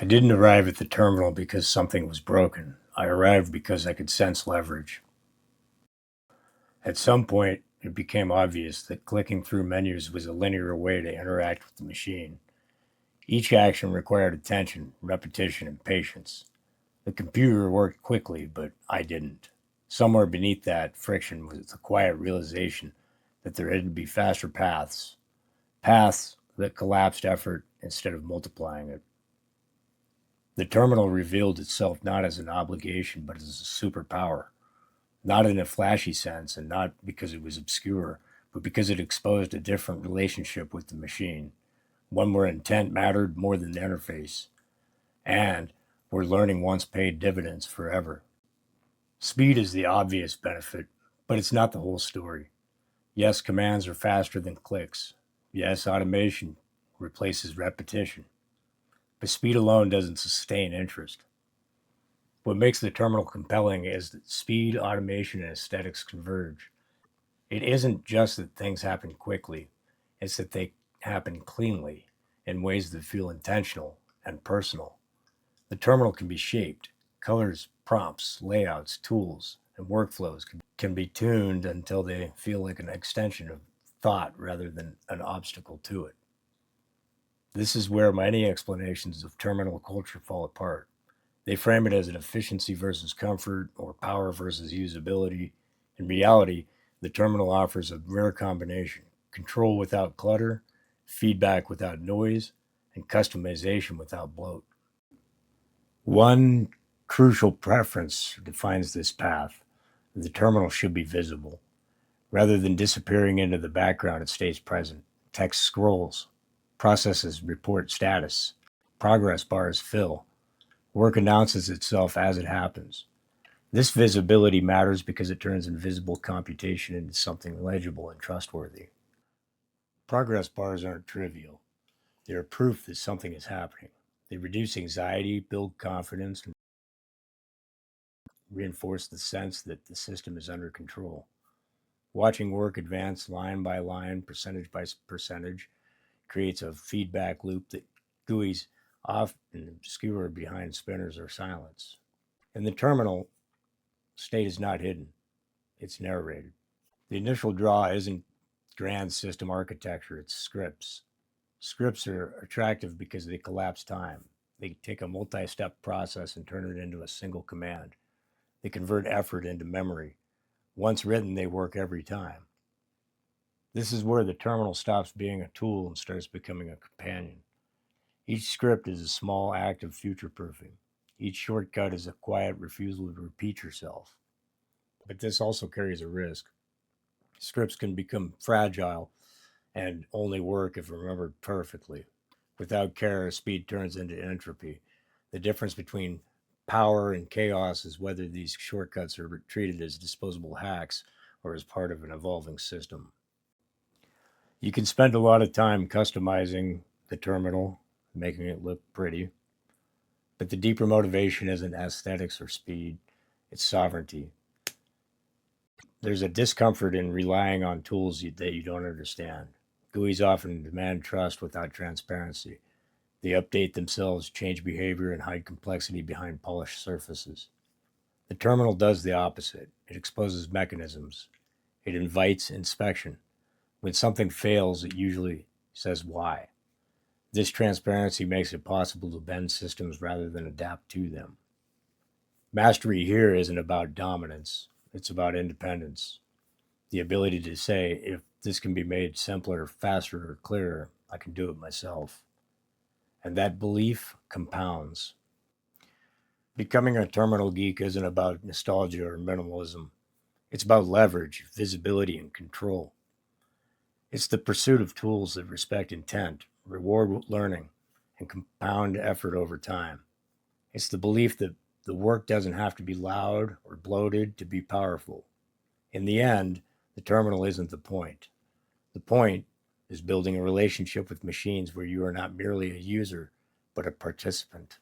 I didn't arrive at the terminal because something was broken. I arrived because I could sense leverage. At some point, it became obvious that clicking through menus was a linear way to interact with the machine. Each action required attention, repetition, and patience. The computer worked quickly, but I didn't. Somewhere beneath that friction was the quiet realization that there had to be faster paths, paths that collapsed effort instead of multiplying it. The terminal revealed itself not as an obligation, but as a superpower, not in a flashy sense and not because it was obscure, but because it exposed a different relationship with the machine, one where intent mattered more than the interface, and where learning once paid dividends forever. Speed is the obvious benefit, but it's not the whole story. Yes, commands are faster than clicks. Yes, automation replaces repetition. But speed alone doesn't sustain interest. What makes the terminal compelling is that speed, automation, and aesthetics converge. It isn't just that things happen quickly, it's that they happen cleanly in ways that feel intentional and personal. The terminal can be shaped. Colors, prompts, layouts, tools, and workflows can be tuned until they feel like an extension of thought rather than an obstacle to it. This is where many explanations of terminal culture fall apart. They frame it as an efficiency versus comfort or power versus usability. In reality, the terminal offers a rare combination: control without clutter, feedback without noise, and customization without bloat. One crucial preference defines this path. The terminal should be visible. Rather than disappearing into the background, it stays present. Text scrolls, processes report status, progress bars fill, work announces itself as it happens. This visibility matters because it turns invisible computation into something legible and trustworthy. Progress bars aren't trivial. They are proof that something is happening. They reduce anxiety, build confidence, and reinforce the sense that the system is under control. Watching work advance line by line, percentage by percentage, creates a feedback loop that GUIs often obscure behind spinners or silence. In the terminal, state is not hidden, it's narrated. The initial draw isn't grand system architecture, it's scripts. Scripts are attractive because they collapse time. They take a multi step process and turn it into a single command. They convert effort into memory. Once written, they work every time. This is where the terminal stops being a tool and starts becoming a companion. Each script is a small act of future proofing. Each shortcut is a quiet refusal to repeat yourself. But this also carries a risk. Scripts can become fragile and only work if remembered perfectly. Without care, speed turns into entropy. The difference between power and chaos is whether these shortcuts are treated as disposable hacks or as part of an evolving system. You can spend a lot of time customizing the terminal, making it look pretty, but the deeper motivation isn't aesthetics or speed, it's sovereignty. There's a discomfort in relying on tools that you don't understand. GUIs often demand trust without transparency. They update themselves, change behavior, and hide complexity behind polished surfaces. The terminal does the opposite. It exposes mechanisms. It invites inspection. When something fails, it usually says why. This transparency makes it possible to bend systems rather than adapt to them. Mastery here isn't about dominance, it's about independence. The ability to say, if this can be made simpler, faster, or clearer, I can do it myself. And that belief compounds. Becoming a terminal geek isn't about nostalgia or minimalism. It's about leverage, visibility, and control. It's the pursuit of tools that respect intent, reward learning, and compound effort over time. It's the belief that the work doesn't have to be loud or bloated to be powerful. In the end, the terminal isn't the point. The point is building a relationship with machines where you are not merely a user, but a participant.